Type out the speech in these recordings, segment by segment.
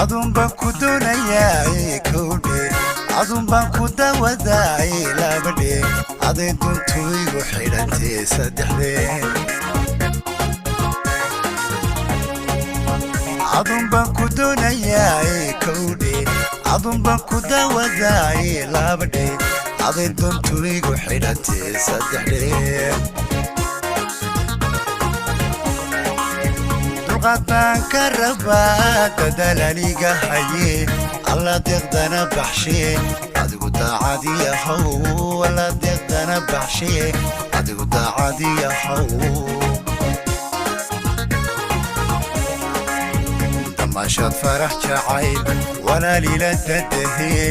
adun baan ku doonayaa kowdhe adun baan ku dawadaa labadhe aday duntu igu xidhantay saddexde adun baan ku doonayaa kowdhe adun baan ku dawadaa labadhe aday duntu igu xidhantay saddexde dulqaadbaan ka rabaa dadaalaniga haye alla deeqdana baxshee adigu daacadiyahow alla deeqdana baxshee adigu daacadiyahow damaashaad farax jacayl walaalila dadahee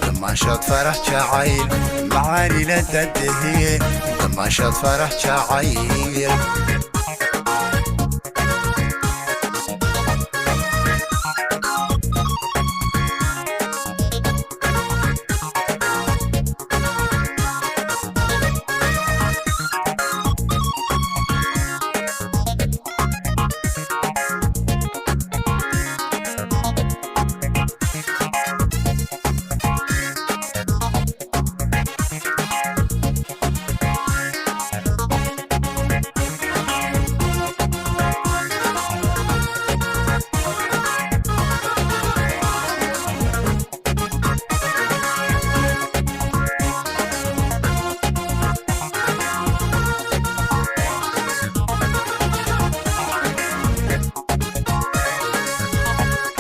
damaashaad farax jacayl macaanila dadahee damaashaad farax jacayl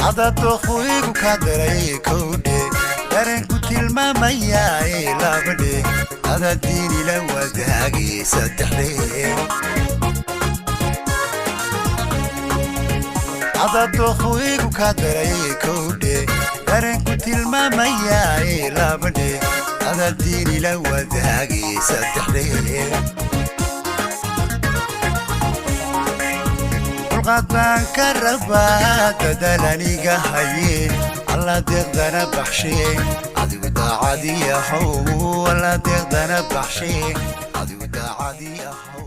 adado khuigu ka daray kowdhe dareenku tilmaamayaa labadhe adadiini la wadaagay saddexde adado khuigu ka daray kowdhe dareenku tilmaamayaa labadhe adadiini la wadaagay saddexde dulqaadbaan ka rabaa dadaalaniga haye alla deeqdana baxshee adigu daacadiyahow alla deeqdana baxshee adigu daacadiyahow